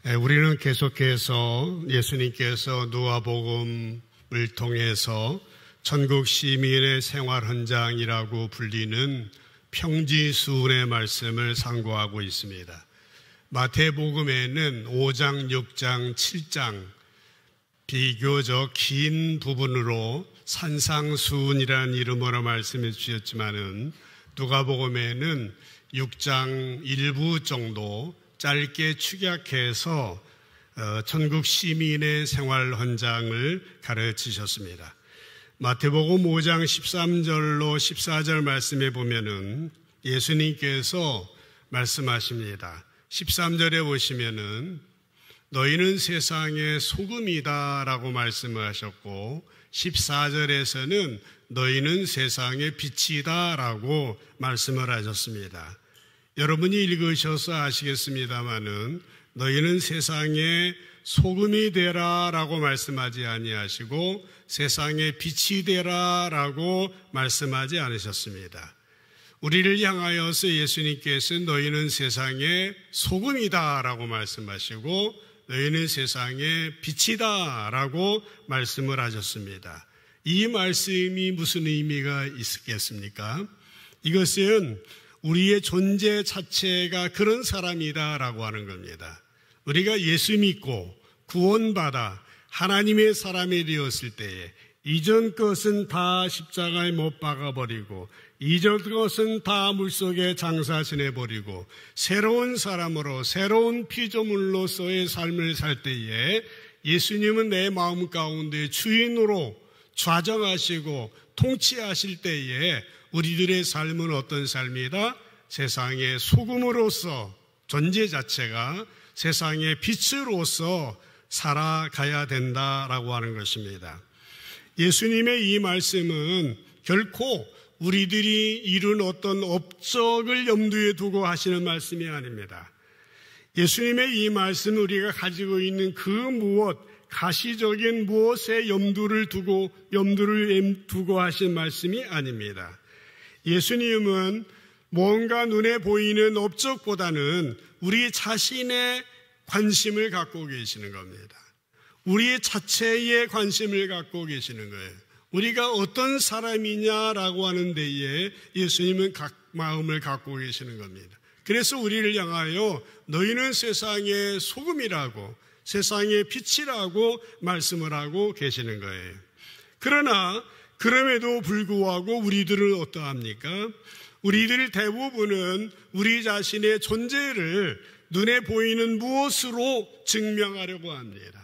우리는 계속해서 예수님께서 누가복음을 통해서 천국 시민의 생활 현장이라고 불리는 평지수훈의 말씀을 상고하고 있습니다. 마태복음에는 5장, 6장, 7장 비교적 긴 부분으로 산상수훈이라는 이름으로 말씀해 주셨지만은 누가복음에는 6장 일부 정도 짧게 축약해서 천국 시민의 생활 현장을 가르치셨습니다. 마태복음 5장 13절로 14절 말씀에 보면은 예수님께서 말씀하십니다. 13절에 보시면은 너희는 세상의 소금이다 라고 말씀을 하셨고 14절에서는 너희는 세상의 빛이다 라고 말씀을 하셨습니다. 여러분이 읽으셔서 아시겠습니다마는 너희는 세상의 소금이 되라 라고 말씀하지 아니하시고 세상의 빛이 되라 라고 말씀하지 않으셨습니다. 우리를 향하여서 예수님께서 너희는 세상의 소금이다 라고 말씀하시고 너희는 세상의 빛이다 라고 말씀을 하셨습니다. 이 말씀이 무슨 의미가 있겠습니까? 이것은 우리의 존재 자체가 그런 사람이다 라고 하는 겁니다. 우리가 예수 믿고 구원받아 하나님의 사람이 되었을 때에 이전 것은 다 십자가에 못 박아버리고 이전 것은 다 물속에 장사 지내버리고 새로운 사람으로 새로운 피조물로서의 삶을 살 때에 예수님은 내 마음 가운데 주인으로 좌정하시고 통치하실 때에 우리들의 삶은 어떤 삶이다? 세상의 소금으로서 존재 자체가 세상의 빛으로서 살아가야 된다라고 하는 것입니다. 예수님의 이 말씀은 결코 우리들이 이룬 어떤 업적을 염두에 두고 하시는 말씀이 아닙니다. 예수님의 이 말씀은 우리가 가지고 있는 그 무엇, 가시적인 무엇에 염두를 두고 하신 말씀이 아닙니다. 예수님은 뭔가 눈에 보이는 업적보다는 우리 자신의 관심을 갖고 계시는 겁니다. 우리 자체의 관심을 갖고 계시는 거예요. 우리가 어떤 사람이냐라고 하는 데에 예수님은 각 마음을 갖고 계시는 겁니다. 그래서 우리를 향하여 너희는 세상의 소금이라고 세상의 빛이라고 말씀을 하고 계시는 거예요. 그러나 그럼에도 불구하고 우리들은 어떠합니까? 우리들 대부분은 우리 자신의 존재를 눈에 보이는 무엇으로 증명하려고 합니다.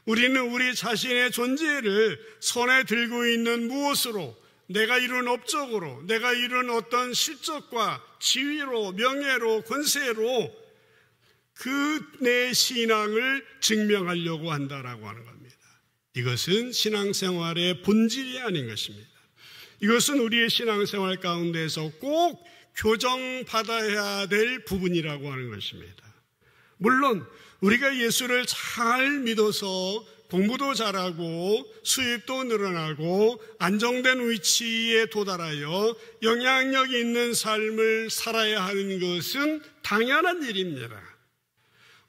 우리는 우리 자신의 존재를 손에 들고 있는 무엇으로, 내가 이룬 업적으로, 내가 이룬 어떤 실적과 지위로, 명예로, 권세로 그 내 신앙을 증명하려고 한다라고 하는 겁니다. 이것은 신앙생활의 본질이 아닌 것입니다. 이것은 우리의 신앙생활 가운데서 꼭 교정받아야 될 부분이라고 하는 것입니다. 물론 우리가 예수를 잘 믿어서 공부도 잘하고 수입도 늘어나고 안정된 위치에 도달하여 영향력 있는 삶을 살아야 하는 것은 당연한 일입니다.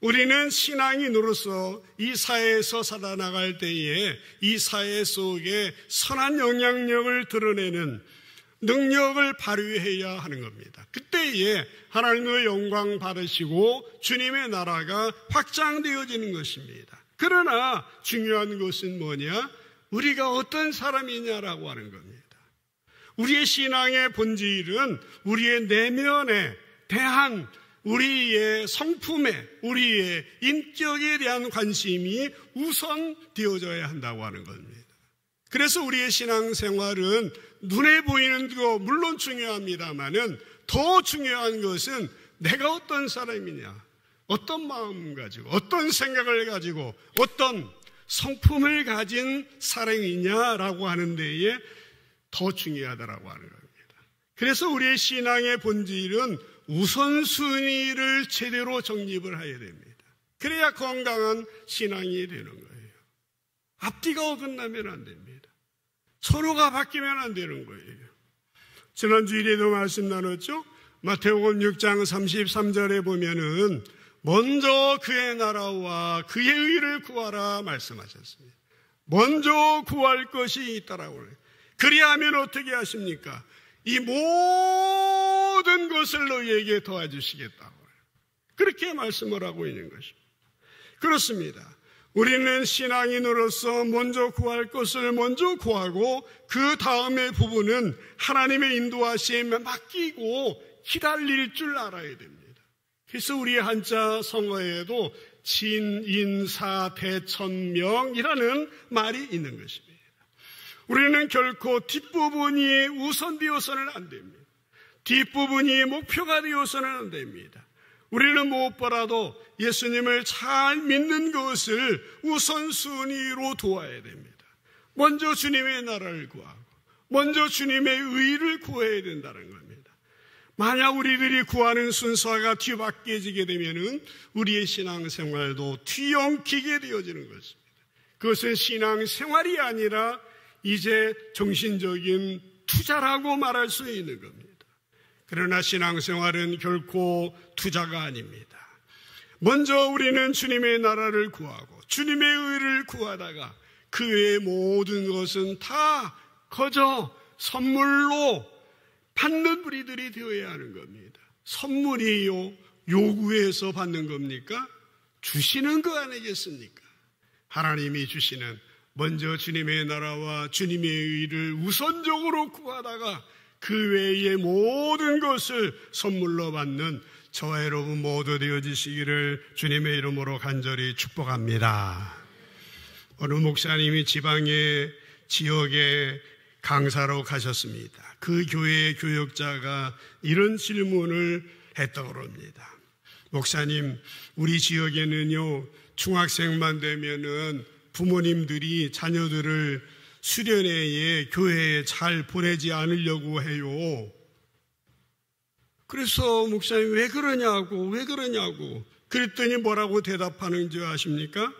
우리는 신앙인으로서 이 사회에서 살아나갈 때에 이 사회 속에 선한 영향력을 드러내는 능력을 발휘해야 하는 겁니다. 그때에 하나님의 영광 받으시고 주님의 나라가 확장되어지는 것입니다. 그러나 중요한 것은 뭐냐? 우리가 어떤 사람이냐라고 하는 겁니다. 우리의 신앙의 본질은 우리의 내면에 대한 우리의 성품에, 우리의 인격에 대한 관심이 우선 되어져야 한다고 하는 겁니다. 그래서 우리의 신앙생활은 눈에 보이는 거 물론 중요합니다만은 더 중요한 것은 내가 어떤 사람이냐, 어떤 마음 가지고, 어떤 생각을 가지고, 어떤 성품을 가진 사람이냐라고 하는 데에 더 중요하다라고 하는 겁니다. 그래서 우리의 신앙의 본질은 우선순위를 제대로 정립을 해야 됩니다. 그래야 건강한 신앙이 되는 거예요. 앞뒤가 어긋나면 안 됩니다. 서로가 바뀌면 안 되는 거예요. 지난주일에도 말씀 나눴죠? 마태복음 6장 33절에 보면은 먼저 그의 나라와 그의 의를 구하라 말씀하셨습니다. 먼저 구할 것이 있다라고 그래요. 그리하면 어떻게 하십니까? 이 모든 것을 너희에게 도와주시겠다고 그래요. 그렇게 말씀을 하고 있는 것입니다. 그렇습니다. 우리는 신앙인으로서 먼저 구할 것을 먼저 구하고 그 다음의 부분은 하나님의 인도하심에 맡기고 기다릴 줄 알아야 됩니다. 그래서 우리의 한자 성어에도 진인사대천명이라는 말이 있는 것입니다. 우리는 결코 뒷부분이 우선 되어서는 안 됩니다. 뒷부분이 목표가 되어서는 안 됩니다. 우리는 무엇보다도 예수님을 잘 믿는 것을 우선순위로 두어야 됩니다. 먼저 주님의 나라를 구하고 먼저 주님의 의를 구해야 된다는 겁니다. 만약 우리들이 구하는 순서가 뒤바뀌어지게 되면 우리의 신앙생활도 뒤엉키게 되어지는 것입니다. 그것은 신앙생활이 아니라 이제 정신적인 투자라고 말할 수 있는 겁니다. 그러나 신앙생활은 결코 투자가 아닙니다. 먼저 우리는 주님의 나라를 구하고 주님의 의를 구하다가 그 외의 모든 것은 다 거저 선물로 받는 우리들이 되어야 하는 겁니다. 선물이요, 요구해서 받는 겁니까? 주시는 거 아니겠습니까? 하나님이 주시는 먼저 주님의 나라와 주님의 의를 우선적으로 구하다가 그 외의 모든 것을 선물로 받는 저와 여러분 모두 되어지시기를 주님의 이름으로 간절히 축복합니다. 어느 목사님이 지방의 지역에 강사로 가셨습니다. 그 교회의 교역자가 이런 질문을 했다고 합니다. 목사님, 우리 지역에는요, 중학생만 되면은 부모님들이 자녀들을 수련회에 교회에 잘 보내지 않으려고 해요. 그래서 목사님 왜 그러냐고 그랬더니 뭐라고 대답하는 줄 아십니까?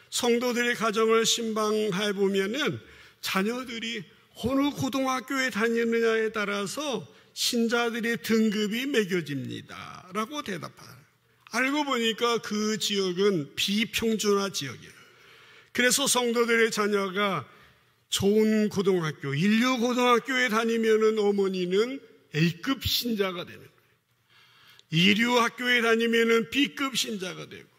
성도들의 가정을 신방해 보면은 자녀들이 어느 고등학교에 다니느냐에 따라서 신자들의 등급이 매겨집니다 라고 대답하더라고요. 알고 보니까 그 지역은 비평준화 지역이에요. 그래서 성도들의 자녀가 좋은 고등학교, 인류 고등학교에 다니면은 어머니는 A급 신자가 되는 거예요. 이류 학교에 다니면은 B급 신자가 되고,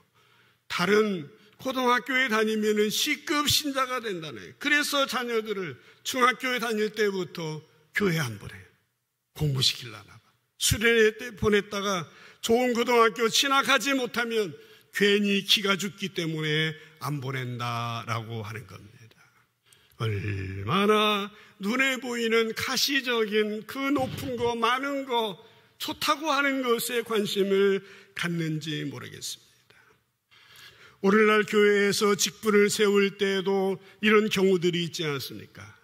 다른 고등학교에 다니면은 C급 신자가 된다는 거예요. 그래서 자녀들을 중학교에 다닐 때부터 교회 안 보내요. 공부시키려나 봐. 수련회 때 보냈다가 좋은 고등학교 진학하지 못하면 괜히 기가 죽기 때문에 안 보낸다라고 하는 겁니다. 얼마나 눈에 보이는 가시적인 그 높은 거, 많은 거, 좋다고 하는 것에 관심을 갖는지 모르겠습니다. 오늘날 교회에서 직분을 세울 때에도 이런 경우들이 있지 않습니까?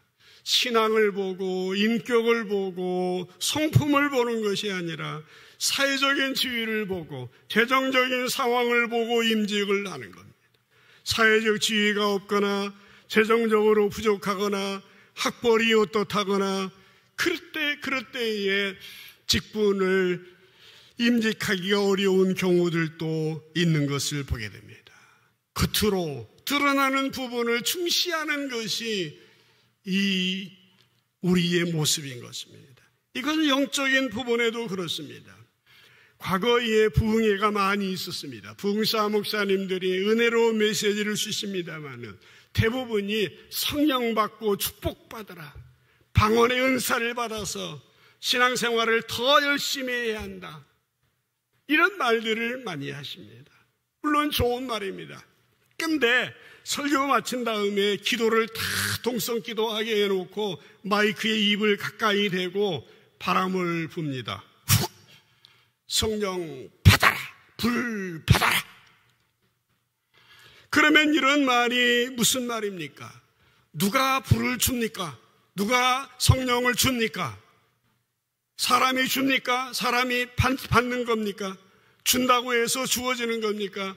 신앙을 보고 인격을 보고 성품을 보는 것이 아니라 사회적인 지위를 보고 재정적인 상황을 보고 임직을 하는 겁니다. 사회적 지위가 없거나 재정적으로 부족하거나 학벌이 어떻다거나 그럴 때에 직분을 임직하기가 어려운 경우들도 있는 것을 보게 됩니다. 겉으로 드러나는 부분을 중시하는 것이 이 우리의 모습인 것입니다. 이것은 영적인 부분에도 그렇습니다. 과거에 부흥회가 많이 있었습니다. 부흥사 목사님들이 은혜로운 메시지를 주십니다마는 대부분이 성령 받고 축복받아라, 방언의 은사를 받아서 신앙생활을 더 열심히 해야 한다, 이런 말들을 많이 하십니다. 물론 좋은 말입니다. 근데 설교 마친 다음에 기도를 다 동성기도하게 해놓고 마이크에 입을 가까이 대고 바람을 붑니다. 훅! 성령 받아라, 불 받아라. 그러면 이런 말이 무슨 말입니까? 누가 불을 줍니까? 누가 성령을 줍니까? 사람이 줍니까? 사람이 받는 겁니까? 준다고 해서 주어지는 겁니까?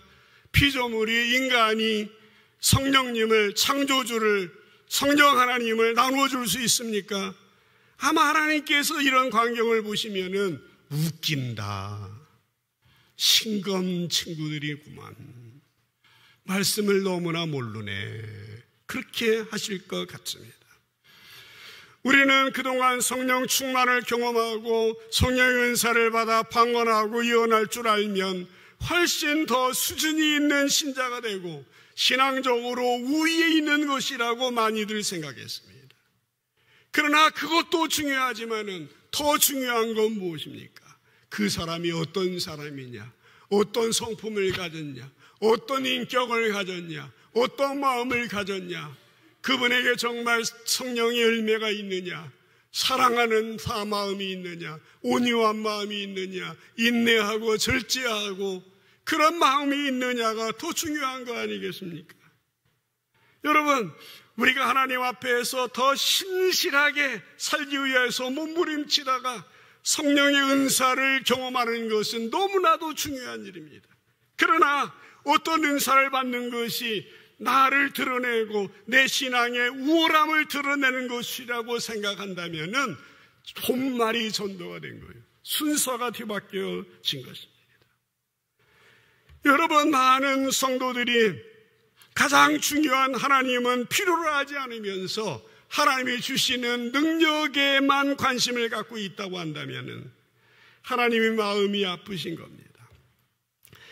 피조물이, 인간이 성령님을, 창조주를, 성령 하나님을 나누어줄 수 있습니까? 아마 하나님께서 이런 광경을 보시면은 웃긴다, 신검 친구들이구만. 말씀을 너무나 모르네. 그렇게 하실 것 같습니다. 우리는 그동안 성령 충만을 경험하고 성령의 은사를 받아 방언하고 예언할 줄 알면 훨씬 더 수준이 있는 신자가 되고 신앙적으로 우위에 있는 것이라고 많이들 생각했습니다. 그러나 그것도 중요하지만은 더 중요한 건 무엇입니까? 그 사람이 어떤 사람이냐, 어떤 성품을 가졌냐, 어떤 인격을 가졌냐, 어떤 마음을 가졌냐, 그분에게 정말 성령의 열매가 있느냐, 사랑하는 마음이 있느냐, 온유한 마음이 있느냐, 인내하고 절제하고 그런 마음이 있느냐가 더 중요한 거 아니겠습니까? 여러분, 우리가 하나님 앞에서 더 신실하게 살기 위해서 몸부림치다가 성령의 은사를 경험하는 것은 너무나도 중요한 일입니다. 그러나 어떤 은사를 받는 것이 나를 드러내고 내 신앙의 우월함을 드러내는 것이라고 생각한다면 본말이 전도가 된 거예요. 순서가 뒤바뀌어진 것입니다. 여러분, 많은 성도들이 가장 중요한 하나님은 필요로 하지 않으면서 하나님이 주시는 능력에만 관심을 갖고 있다고 한다면 하나님의 마음이 아프신 겁니다.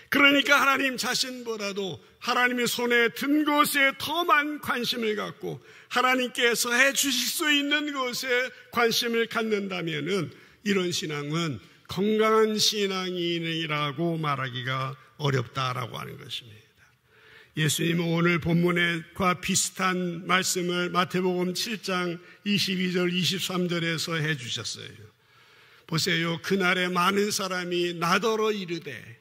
그러니까 하나님 자신보다도 하나님의 손에 든 것에 더만 관심을 갖고 하나님께서 해 주실 수 있는 것에 관심을 갖는다면 이런 신앙은 건강한 신앙인이라고 말하기가 어렵다라고 하는 것입니다. 예수님은 오늘 본문과 비슷한 말씀을 마태복음 7장 22절 23절에서 해주셨어요. 보세요. 그날에 많은 사람이 나더러 이르되,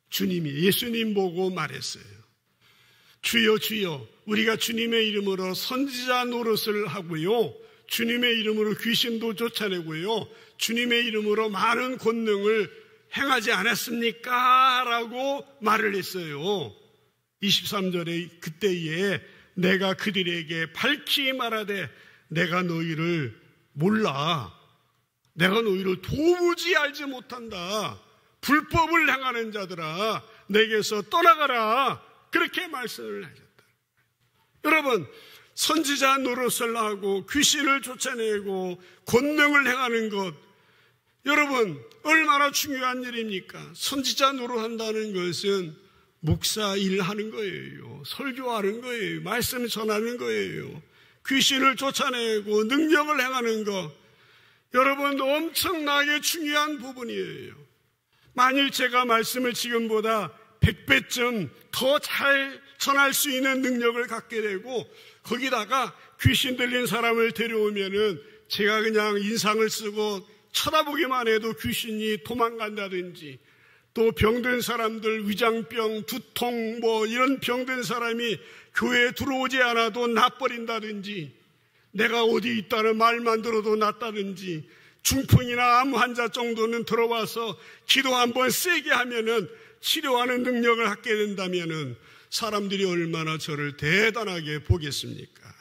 주님이 예수님 보고 말했어요. 주여 주여, 우리가 주님의 이름으로 선지자 노릇을 하고요, 주님의 이름으로 귀신도 쫓아내고요, 주님의 이름으로 많은 권능을 행하지 않았습니까? 라고 말을 했어요. 23절에 그때에 내가 그들에게 밝히 말하되 내가 너희를 몰라, 내가 너희를 도무지 알지 못한다, 불법을 행하는 자들아 내게서 떠나가라, 그렇게 말씀을 하셨다. 여러분, 선지자 노릇을 하고 귀신을 쫓아내고 권능을 행하는 것, 여러분 얼마나 중요한 일입니까? 선지자 노릇한다는 것은 목사 일하는 거예요. 설교하는 거예요. 말씀 전하는 거예요. 귀신을 쫓아내고 능력을 행하는 것, 여러분 엄청나게 중요한 부분이에요. 만일 제가 말씀을 지금보다 100배쯤 더 잘 전할 수 있는 능력을 갖게 되고 거기다가 귀신 들린 사람을 데려오면은 제가 그냥 인상을 쓰고 쳐다보기만 해도 귀신이 도망간다든지, 또 병든 사람들, 위장병, 두통 이런 병든 사람이 교회에 들어오지 않아도 낫버린다든지, 내가 어디 있다는 말만 들어도 낫다든지, 중풍이나 암 환자 정도는 들어와서 기도 한번 세게 하면은 치료하는 능력을 갖게 된다면은 사람들이 얼마나 저를 대단하게 보겠습니까?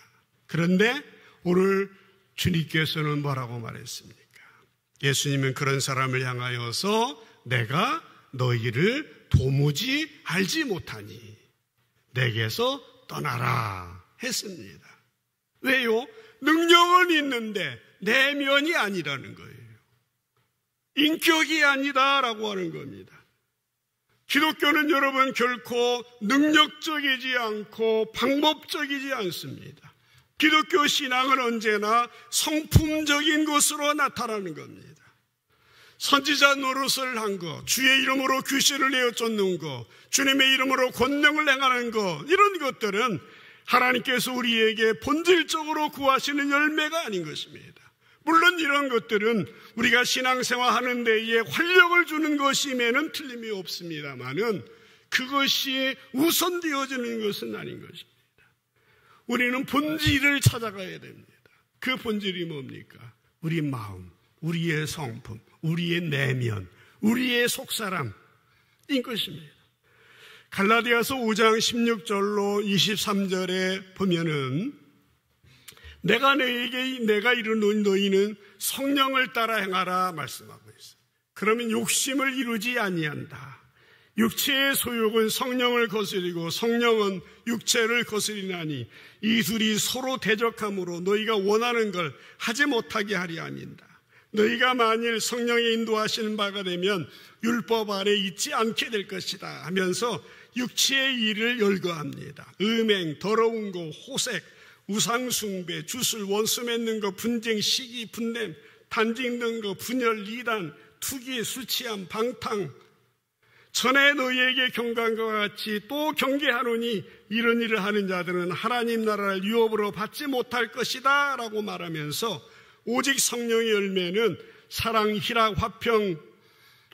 그런데 오늘 주님께서는 뭐라고 말했습니까? 예수님은 그런 사람을 향하여서 내가 너희를 도무지 알지 못하니 내게서 떠나라 했습니다. 왜요? 능력은 있는데 내면이 아니라는 거예요. 인격이 아니다라고 하는 겁니다. 기독교는 여러분 결코 능력적이지 않고 방법적이지 않습니다. 기독교 신앙은 언제나 성품적인 것으로 나타나는 겁니다. 선지자 노릇을 한 것, 주의 이름으로 귀신을 내어 쫓는 것, 주님의 이름으로 권능을 행하는 것, 이런 것들은 하나님께서 우리에게 본질적으로 구하시는 열매가 아닌 것입니다. 물론 이런 것들은 우리가 신앙생활하는 데에 활력을 주는 것임에는 틀림이 없습니다만은 그것이 우선되어지는 것은 아닌 것입니다. 우리는 본질을 찾아가야 됩니다. 그 본질이 뭡니까? 우리 마음, 우리의 성품, 우리의 내면, 우리의 속사람인 것입니다. 갈라디아서 5장 16절로 23절에 보면은 내가 이르노니 너희는 성령을 따라 행하라 말씀하고 있어요. 그러면 욕심을 이루지 아니한다. 육체의 소욕은 성령을 거스리고 성령은 육체를 거스리나니 이 둘이 서로 대적함으로 너희가 원하는 걸 하지 못하게 하리 아니한다. 너희가 만일 성령의 인도하시는 바가 되면 율법 아래 있지 않게 될 것이다 하면서 육체의 일을 열거합니다. 음행, 더러운 거, 호색, 우상숭배, 주술, 원수 맺는 거, 분쟁, 시기, 분냄, 단짓는 거, 분열, 이단, 투기, 술취함, 방탕. 전에 너희에게 경고한 것 같이 또 경계하노니 이런 일을 하는 자들은 하나님 나라를 유업으로 받지 못할 것이다 라고 말하면서 오직 성령의 열매는 사랑, 희락, 화평,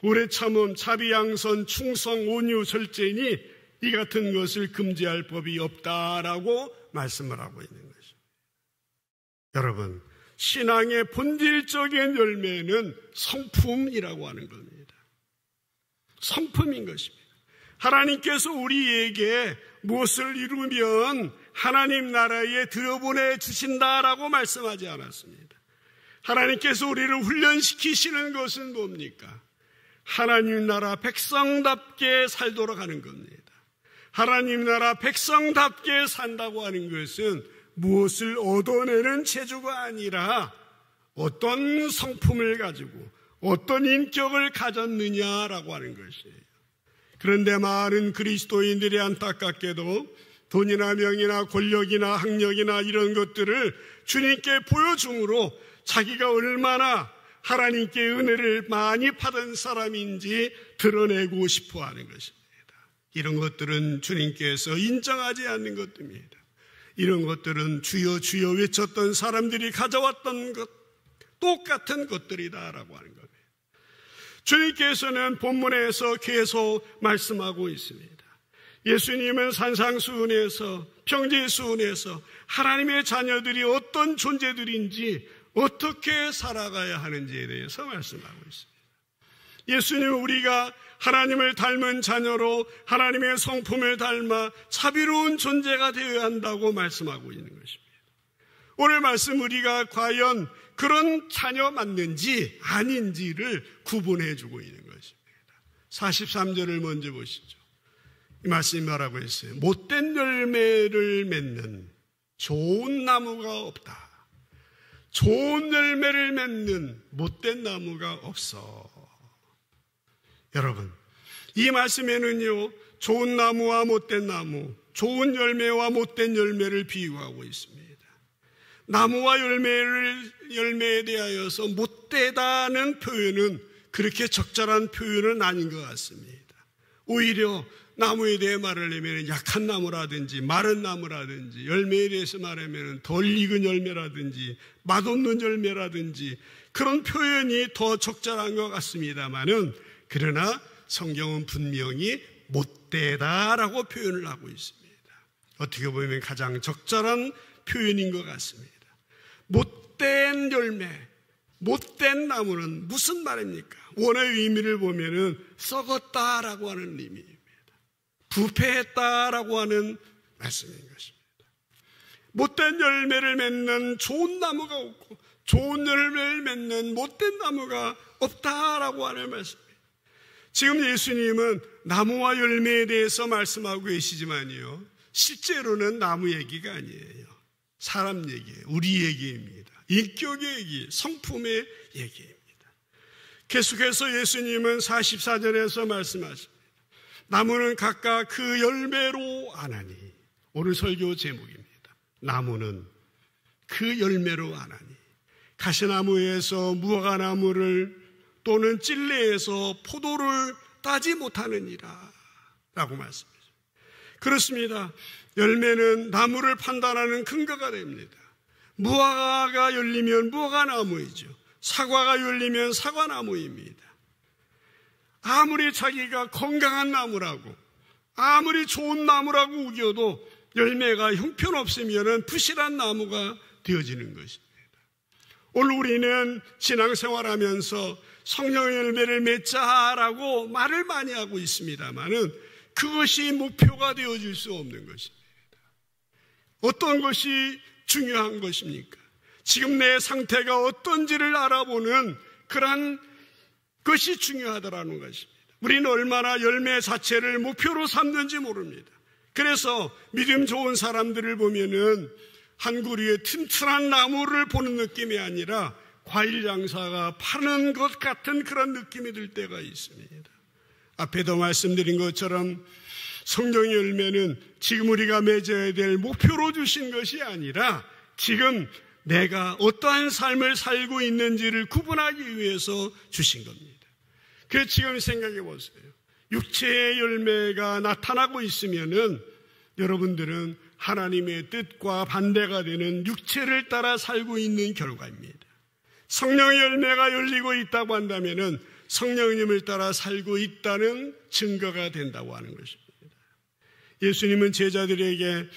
오래 참음, 자비, 양선, 충성, 온유, 절제니 이 같은 것을 금지할 법이 없다라고 말씀을 하고 있는 것입니다. 여러분, 신앙의 본질적인 열매는 성품이라고 하는 겁니다. 성품인 것입니다. 하나님께서 우리에게 무엇을 이루면 하나님 나라에 들여보내 주신다라고 말씀하지 않았습니다. 하나님께서 우리를 훈련시키시는 것은 뭡니까? 하나님 나라 백성답게 살도록 하는 겁니다. 하나님 나라 백성답게 산다고 하는 것은 무엇을 얻어내는 체조가 아니라 어떤 성품을 가지고 어떤 인격을 가졌느냐라고 하는 것이에요. 그런데 많은 그리스도인들이 안타깝게도 돈이나 명이나 권력이나 학력이나 이런 것들을 주님께 보여줌으로 자기가 얼마나 하나님께 은혜를 많이 받은 사람인지 드러내고 싶어 하는 것입니다. 이런 것들은 주님께서 인정하지 않는 것들입니다. 이런 것들은 주여 주여 외쳤던 사람들이 가져왔던 것, 똑같은 것들이다라고 하는 겁니다. 주님께서는 본문에서 계속 말씀하고 있습니다. 예수님은 산상수훈에서 평지수훈에서 하나님의 자녀들이 어떤 존재들인지 어떻게 살아가야 하는지에 대해서 말씀하고 있습니다. 예수님은 우리가 하나님을 닮은 자녀로 하나님의 성품을 닮아 자비로운 존재가 되어야 한다고 말씀하고 있는 것입니다. 오늘 말씀 우리가 과연 그런 자녀 맞는지 아닌지를 구분해 주고 있는 것입니다. 43절을 먼저 보시죠. 이 말씀이 뭐라고 했어요? 못된 열매를 맺는 좋은 나무가 없다. 좋은 열매를 맺는 못된 나무가 없어. 여러분, 이 말씀에는요, 좋은 나무와 못된 나무, 좋은 열매와 못된 열매를 비유하고 있습니다. 나무와 열매에 대하여서 못되다는 표현은 그렇게 적절한 표현은 아닌 것 같습니다. 오히려 나무에 대해 말하려면 약한 나무라든지 마른 나무라든지 열매에 대해서 말하면 덜 익은 열매라든지 맛없는 열매라든지 그런 표현이 더 적절한 것 같습니다만은 그러나 성경은 분명히 못되다라고 표현을 하고 있습니다. 어떻게 보면 가장 적절한 표현인 것 같습니다. 못된 열매, 못된 나무는 무슨 말입니까? 원어의 의미를 보면은 썩었다라고 하는 의미입니다. 부패했다라고 하는 말씀인 것입니다. 못된 열매를 맺는 좋은 나무가 없고 좋은 열매를 맺는 못된 나무가 없다라고 하는 말씀입니다. 지금 예수님은 나무와 열매에 대해서 말씀하고 계시지만요, 실제로는 나무 얘기가 아니에요. 사람 얘기예요. 우리 얘기입니다. 인격의 얘기, 성품의 얘기입니다. 계속해서 예수님은 44절에서 말씀하십니다. 나무는 각각 그 열매로 아나니. 오늘 설교 제목입니다. 나무는 그 열매로 아나니. 가시나무에서 무화과나무를 또는 찔레에서 포도를 따지 못하느니라 라고 말씀하십니다. 그렇습니다. 열매는 나무를 판단하는 근거가 됩니다. 무화과가 열리면 무화과나무이죠. 사과가 열리면 사과나무입니다. 아무리 자기가 건강한 나무라고 아무리 좋은 나무라고 우겨도 열매가 형편없으면 부실한 나무가 되어지는 것입니다. 오늘 우리는 신앙생활하면서 성령의 열매를 맺자라고 말을 많이 하고 있습니다만은 그것이 목표가 되어질 수 없는 것입니다. 어떤 것이 중요한 것입니까? 지금 내 상태가 어떤지를 알아보는 그러한 그것이 중요하다라는 것입니다. 우리는 얼마나 열매 자체를 목표로 삼는지 모릅니다. 그래서 믿음 좋은 사람들을 보면은 한 그루의 튼튼한 나무를 보는 느낌이 아니라 과일 장사가 파는 것 같은 그런 느낌이 들 때가 있습니다. 앞에도 말씀드린 것처럼 성령의 열매는 지금 우리가 맺어야 될 목표로 주신 것이 아니라 지금 내가 어떠한 삶을 살고 있는지를 구분하기 위해서 주신 겁니다. 그래서 지금 생각해 보세요. 육체의 열매가 나타나고 있으면은 여러분들은 하나님의 뜻과 반대가 되는 육체를 따라 살고 있는 결과입니다. 성령의 열매가 열리고 있다고 한다면은 성령님을 따라 살고 있다는 증거가 된다고 하는 것입니다. 예수님은 제자들에게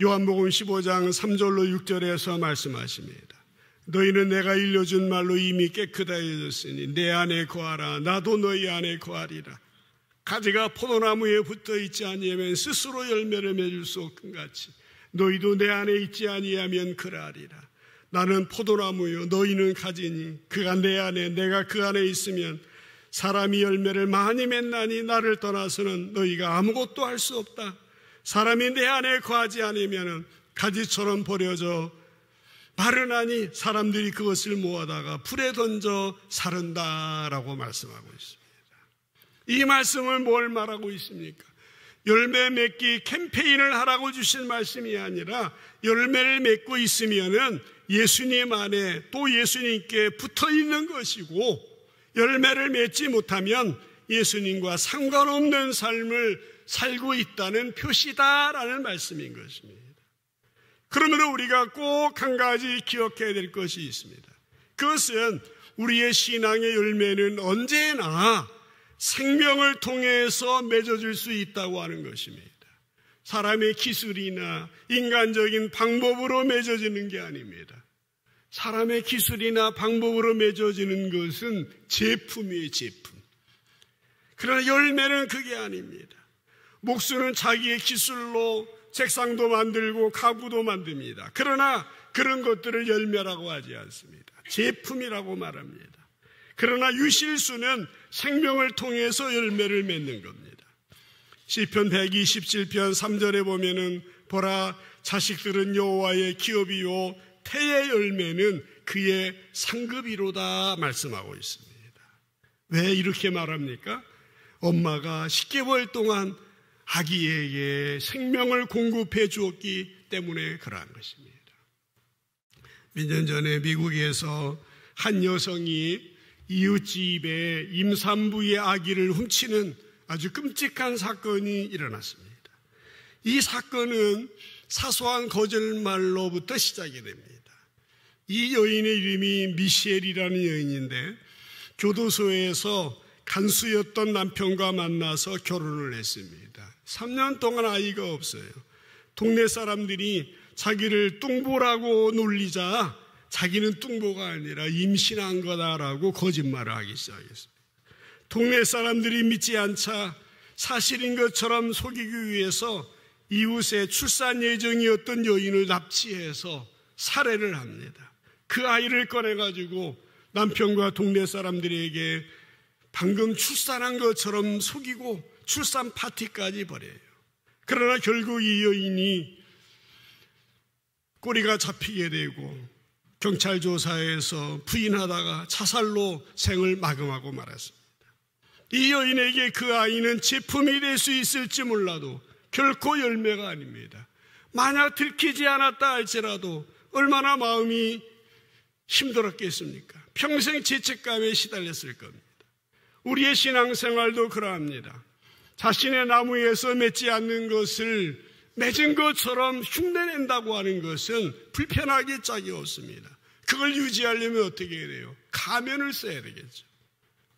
요한복음 15장 3절로 6절에서 말씀하십니다. 너희는 내가 일러준 말로 이미 깨끗하여졌으니 내 안에 거하라. 나도 너희 안에 거하리라. 가지가 포도나무에 붙어 있지 아니하면 스스로 열매를 맺을 수 없는 같이 너희도 내 안에 있지 아니하면 그러하리라. 나는 포도나무요 너희는 가지니 그가 내 안에 내가 그 안에 있으면 사람이 열매를 많이 맺나니 나를 떠나서는 너희가 아무것도 할 수 없다. 사람이 내 안에 거하지 않으면 가지처럼 버려져 마르나니 사람들이 그것을 모아다가 불에 던져 사른다라고 말씀하고 있습니다. 이 말씀을 뭘 말하고 있습니까? 열매 맺기 캠페인을 하라고 주신 말씀이 아니라 열매를 맺고 있으면은 예수님 안에 또 예수님께 붙어 있는 것이고 열매를 맺지 못하면 예수님과 상관없는 삶을 살고 있다는 표시다라는 말씀인 것입니다. 그러므로 우리가 꼭 한 가지 기억해야 될 것이 있습니다. 그것은 우리의 신앙의 열매는 언제나 생명을 통해서 맺어질 수 있다고 하는 것입니다. 사람의 기술이나 인간적인 방법으로 맺어지는 게 아닙니다. 사람의 기술이나 방법으로 맺어지는 것은 제품이에요, 제품. 그러나 열매는 그게 아닙니다. 목수는 자기의 기술로 책상도 만들고 가구도 만듭니다. 그러나 그런 것들을 열매라고 하지 않습니다. 제품이라고 말합니다. 그러나 유실수는 생명을 통해서 열매를 맺는 겁니다. 시편 127편 3절에 보면은 보라 자식들은 여호와의 기업이요 태의 열매는 그의 상급이로다 말씀하고 있습니다. 왜 이렇게 말합니까? 엄마가 10개월 동안 아기에게 생명을 공급해 주었기 때문에 그러한 것입니다. 몇 년 전에 미국에서 한 여성이 이웃집에 임산부의 아기를 훔치는 아주 끔찍한 사건이 일어났습니다. 이 사건은 사소한 거짓말로부터 시작이 됩니다. 이 여인의 이름이 미셸이라는 여인인데 교도소에서 간수였던 남편과 만나서 결혼을 했습니다. 3년 동안 아이가 없어요. 동네 사람들이 자기를 뚱보라고 놀리자 자기는 뚱보가 아니라 임신한 거다라고 거짓말을 하기 시작했습니다. 동네 사람들이 믿지 않자 사실인 것처럼 속이기 위해서 이웃의 출산 예정이었던 여인을 납치해서 살해를 합니다. 그 아이를 꺼내가지고 남편과 동네 사람들에게 방금 출산한 것처럼 속이고 출산 파티까지 벌여요. 그러나 결국 이 여인이 꼬리가 잡히게 되고 경찰 조사에서 부인하다가 자살로 생을 마감하고 말았습니다. 이 여인에게 그 아이는 제품이 될 수 있을지 몰라도 결코 열매가 아닙니다. 만약 들키지 않았다 할지라도 얼마나 마음이 힘들었겠습니까? 평생 죄책감에 시달렸을 겁니다. 우리의 신앙생활도 그러합니다. 자신의 나무에서 맺지 않는 것을 맺은 것처럼 흉내낸다고 하는 것은 불편하기 짝이 없습니다. 그걸 유지하려면 어떻게 해야 돼요? 가면을 써야 되겠죠.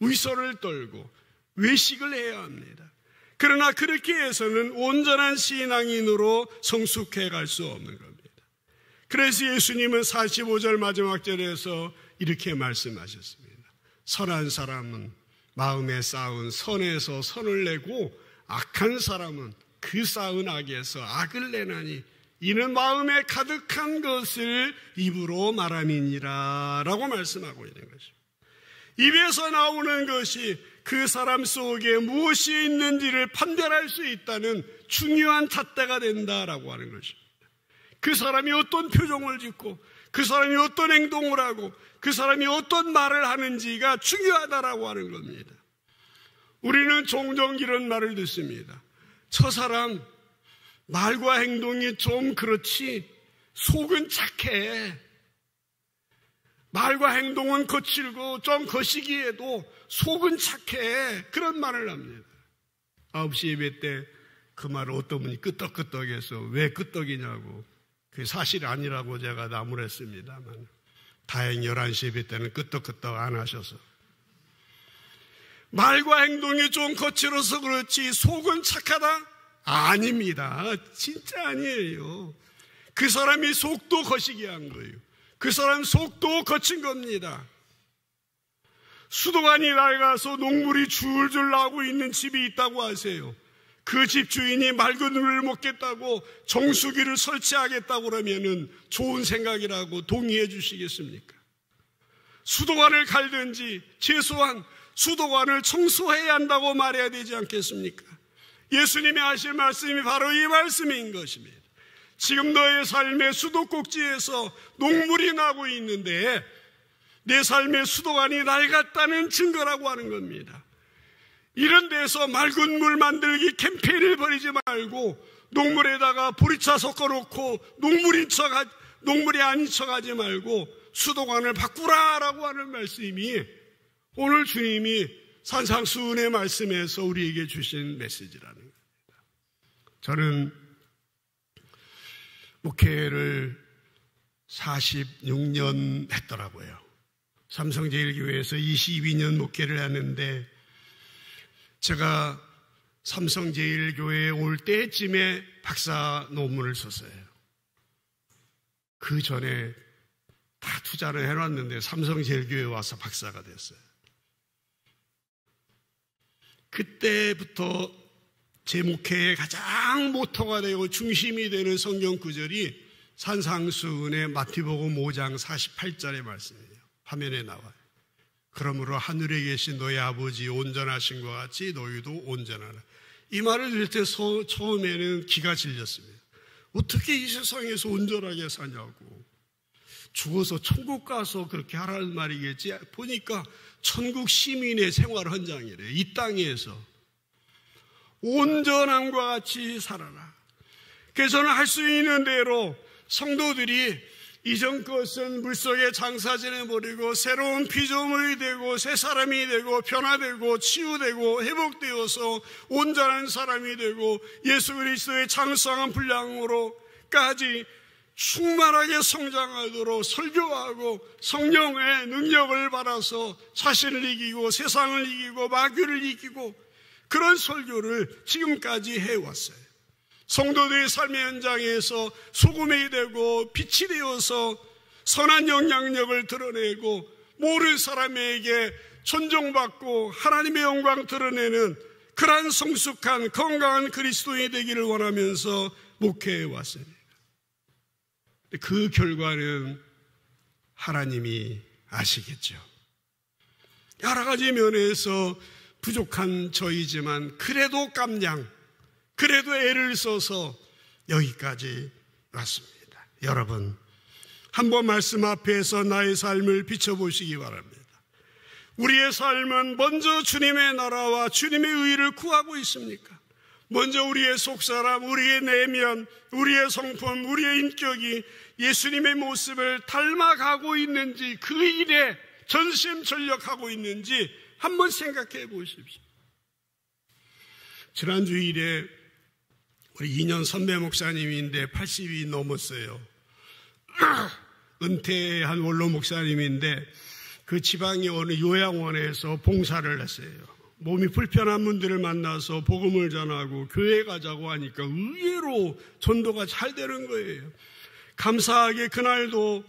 위서를 떨고 외식을 해야 합니다. 그러나 그렇게 해서는 온전한 신앙인으로 성숙해 갈 수 없는 겁니다. 그래서 예수님은 45절 마지막 절에서 이렇게 말씀하셨습니다. 선한 사람은 마음에 쌓은 선에서 선을 내고 악한 사람은 그 쌓은 악에서 악을 내나니 이는 마음에 가득한 것을 입으로 말함이니라 라고 말씀하고 있는 것입니다. 입에서 나오는 것이 그 사람 속에 무엇이 있는지를 판별할 수 있다는 중요한 잣대가 된다라고 하는 것입니다. 그 사람이 어떤 표정을 짓고 그 사람이 어떤 행동을 하고 그 사람이 어떤 말을 하는지가 중요하다라고 하는 겁니다. 우리는 종종 이런 말을 듣습니다. 저 사람 말과 행동이 좀 그렇지 속은 착해. 말과 행동은 거칠고 좀 거시기에도 속은 착해. 그런 말을 합니다. 9시 예배 때 그 말을 어떤 분이 끄떡끄떡해서 왜 끄떡이냐고, 그게 사실 아니라고 제가 나무랬습니다만 다행히 11시 예배 때는 끄떡끄떡 안 하셔서. 말과 행동이 좀 거칠어서 그렇지 속은 착하다? 아닙니다. 진짜 아니에요. 그 사람이 속도 거시기한 거예요. 그 사람 속도 거친 겁니다. 수도관이 낡아서 녹물이 줄줄 나오고 있는 집이 있다고 하세요. 그 집 주인이 맑은 물을 먹겠다고 정수기를 설치하겠다고 그러면은 좋은 생각이라고 동의해 주시겠습니까? 수도관을 갈든지 최소한 수도관을 청소해야 한다고 말해야 되지 않겠습니까? 예수님이 하신 말씀이 바로 이 말씀인 것입니다. 지금 너의 삶의 수도꼭지에서 녹물이 나고 있는데 내 삶의 수도관이 낡았다는 증거라고 하는 겁니다. 이런 데서 맑은 물 만들기 캠페인을 벌이지 말고 녹물에다가 보리차 섞어놓고 녹물이 아닌 척하지 말고 수도관을 바꾸라라고 하는 말씀이 오늘 주님이 산상수훈의 말씀에서 우리에게 주신 메시지라는 겁니다. 저는 목회를 46년 했더라고요. 삼성제일교회에서 22년 목회를 했는데 제가 삼성제일교회에 올 때쯤에 박사 논문을 썼어요. 그 전에 다 투자를 해놨는데 삼성제일교회에 와서 박사가 됐어요. 그때부터 제 목회의 가장 모토가 되고 중심이 되는 성경 구절이 산상수훈의 마태복음 5장 48절의 말씀이에요. 화면에 나와요. 그러므로 하늘에 계신 너희 아버지 온전하신 것 같이 너희도 온전하라. 이 말을 들을 때 처음에는 기가 질렸습니다. 어떻게 이 세상에서 온전하게 사냐고. 죽어서 천국 가서 그렇게 하라는 말이겠지. 보니까 천국 시민의 생활 현장이래요. 이 땅에서 온전함과 같이 살아라. 그래서 저는 할 수 있는 대로 성도들이 이전 것은 물속에 장사 지내버리고 새로운 피조물이 되고 새 사람이 되고 변화되고 치유되고 회복되어서 온전한 사람이 되고 예수 그리스도의 장성한 분량으로까지 충만하게 성장하도록 설교하고 성령의 능력을 받아서 자신을 이기고 세상을 이기고 마귀를 이기고 그런 설교를 지금까지 해왔어요. 성도들의 삶의 현장에서 소금이 되고 빛이 되어서 선한 영향력을 드러내고 모르는 사람에게 존중받고 하나님의 영광 드러내는 그러한 성숙한 건강한 그리스도인이 되기를 원하면서 목회해 왔습니다. 그 결과는 하나님이 아시겠죠. 여러 가지 면에서 부족한 저희지만 그래도 깜냥 그래도 애를 써서 여기까지 왔습니다. 여러분, 한번 말씀 앞에서 나의 삶을 비춰보시기 바랍니다. 우리의 삶은 먼저 주님의 나라와 주님의 의를 구하고 있습니까? 먼저 우리의 속사람, 우리의 내면, 우리의 성품, 우리의 인격이 예수님의 모습을 닮아가고 있는지 그 일에 전심전력하고 있는지 한번 생각해 보십시오. 지난 주일에 우리 2년 선배 목사님인데 80이 넘었어요. 은퇴한 원로 목사님인데 그 지방의 어느 요양원에서 봉사를 했어요. 몸이 불편한 분들을 만나서 복음을 전하고 교회 가자고 하니까 의외로 전도가 잘 되는 거예요. 감사하게 그날도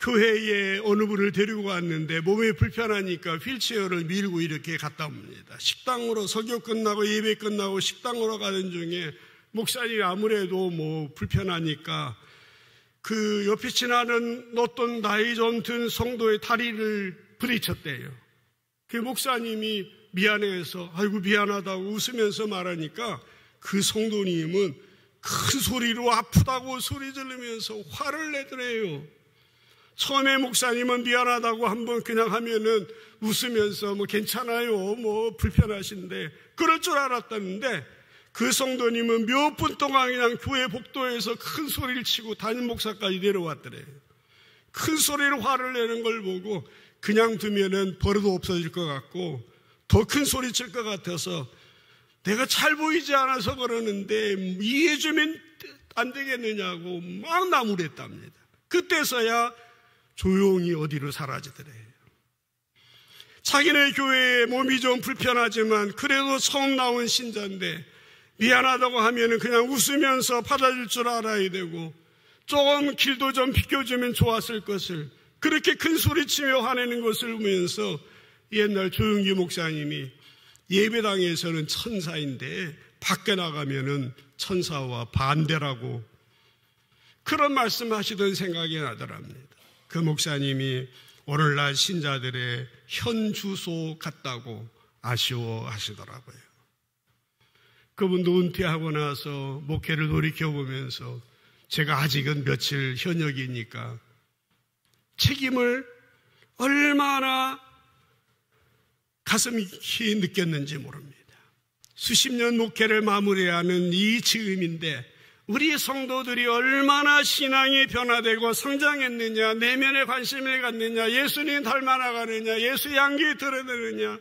교회에 어느 분을 데리고 갔는데 몸이 불편하니까 휠체어를 밀고 이렇게 갔다 옵니다. 식당으로 설교 끝나고 예배 끝나고 식당으로 가는 중에 목사님이 아무래도 불편하니까 그 옆에 지나는 어떤 나이 좀 든 성도의 다리를 부딪혔대요. 그 목사님이 미안해서 아이고 미안하다고 웃으면서 말하니까 그 성도님은 큰 소리로 아프다고 소리 지르면서 화를 내더래요. 처음에 목사님은 미안하다고 한번 그냥 하면은 웃으면서 뭐 괜찮아요, 뭐 불편하신데 그럴 줄 알았다는데 그 성도님은 몇 분 동안 그냥 교회 복도에서 큰 소리를 치고 담임 목사까지 내려왔더래요. 큰 소리로 화를 내는 걸 보고 그냥 두면은 버릇 없어질 것 같고 더 큰 소리 칠 것 같아서 내가 잘 보이지 않아서 그러는데 이해해주면 안 되겠느냐고 막 나무랬답니다. 그때서야 조용히 어디로 사라지더래요. 자기네 교회에 몸이 좀 불편하지만 그래도 처음 나온 신자인데 미안하다고 하면은 그냥 웃으면서 받아줄 줄 알아야 되고 조금 길도 좀 비켜주면 좋았을 것을 그렇게 큰 소리치며 화내는 것을 보면서 옛날 조용기 목사님이 예배당에서는 천사인데 밖에 나가면은 천사와 반대라고 그런 말씀하시던 생각이 나더랍니다. 그 목사님이 오늘날 신자들의 현 주소 같다고 아쉬워하시더라고요. 그분도 은퇴하고 나서 목회를 돌이켜보면서 제가 아직은 며칠 현역이니까 책임을 얼마나 가슴 깊이 느꼈는지 모릅니다. 수십 년 목회를 마무리하는 이 즈음인데 우리 성도들이 얼마나 신앙이 변화되고 성장했느냐, 내면에 관심을 갖느냐, 예수님 닮아나가느냐, 예수의 향기 드러내느냐,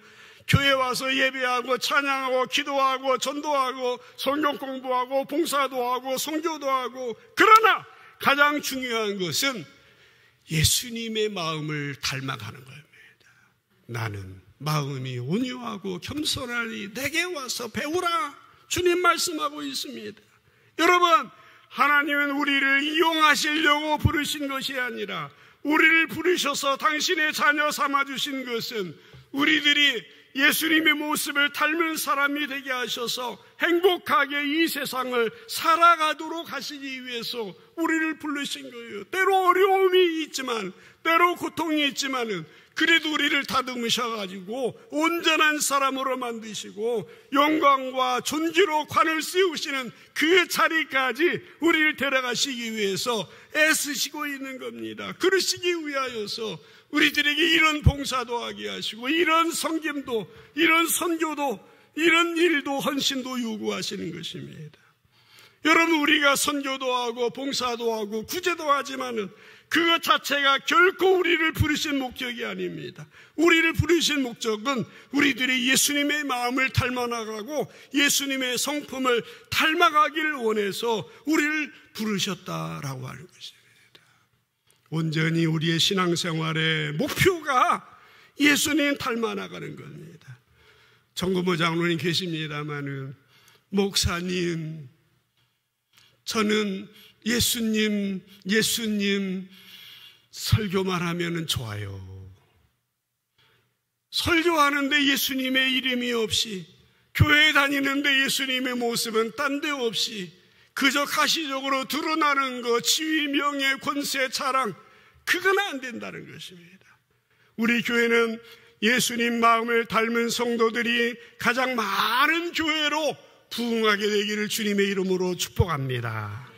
교회 와서 예배하고 찬양하고 기도하고 전도하고 성경 공부하고 봉사도 하고 선교도 하고 그러나 가장 중요한 것은 예수님의 마음을 닮아가는 겁니다. 나는 마음이 온유하고 겸손하니 내게 와서 배우라 주님 말씀하고 있습니다. 여러분, 하나님은 우리를 이용하시려고 부르신 것이 아니라 우리를 부르셔서 당신의 자녀 삼아주신 것은 우리들이 예수님의 모습을 닮은 사람이 되게 하셔서 행복하게 이 세상을 살아가도록 하시기 위해서 우리를 부르신 거예요. 때로 어려움이 있지만, 때로 고통이 있지만은 그래도 우리를 다듬으셔가지고 온전한 사람으로 만드시고 영광과 존귀로 관을 씌우시는 그 자리까지 우리를 데려가시기 위해서 애쓰시고 있는 겁니다. 그러시기 위하여서 우리들에게 이런 봉사도 하게 하시고 이런 섬김도 이런 선교도 이런 일도 헌신도 요구하시는 것입니다. 여러분, 우리가 선교도 하고 봉사도 하고 구제도 하지만은 그것 자체가 결코 우리를 부르신 목적이 아닙니다. 우리를 부르신 목적은 우리들이 예수님의 마음을 닮아나가고 예수님의 성품을 닮아가기를 원해서 우리를 부르셨다라고 하는 것입니다. 온전히 우리의 신앙생활의 목표가 예수님 닮아나가는 겁니다. 정근보 장로님 계십니다마는 목사님, 저는 예수님 설교만 하면 좋아요. 설교하는데 예수님의 이름이 없이, 교회에 다니는데 예수님의 모습은 딴 데 없이 그저 가시적으로 드러나는 것, 지위, 명예, 권세, 자랑, 그건 안 된다는 것입니다. 우리 교회는 예수님 마음을 닮은 성도들이 가장 많은 교회로 부흥하게 되기를 주님의 이름으로 축복합니다.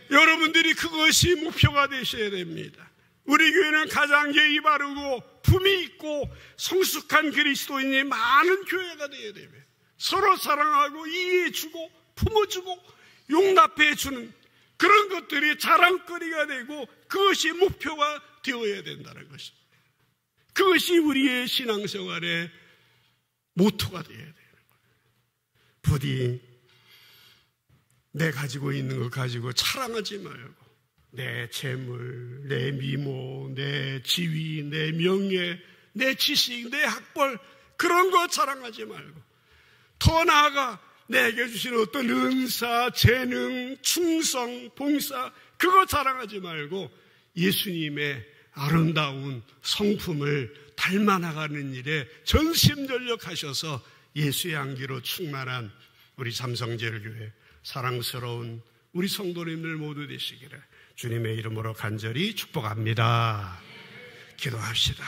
여러분들이 그것이 목표가 되셔야 됩니다. 우리 교회는 가장 예의 바르고 품이 있고 성숙한 그리스도인이 많은 교회가 되어야 됩니다. 서로 사랑하고 이해해주고 품어주고 용납해주는 그런 것들이 자랑거리가 되고 그것이 목표가 되어야 된다는 것입니다. 그것이 우리의 신앙생활의 모토가 되어야 돼요. 부디 내 가지고 있는 것 가지고 자랑하지 말고 내 재물, 내 미모, 내 지위, 내 명예, 내 지식, 내 학벌 그런 거 자랑하지 말고 더 나아가 내게 주신 어떤 은사, 재능, 충성, 봉사 그거 자랑하지 말고 예수님의 아름다운 성품을 닮아나가는 일에 전심전력하셔서 예수의 향기로 충만한 우리 삼성제일교회 사랑스러운 우리 성도님들 모두 되시기를 주님의 이름으로 간절히 축복합니다. 기도합시다.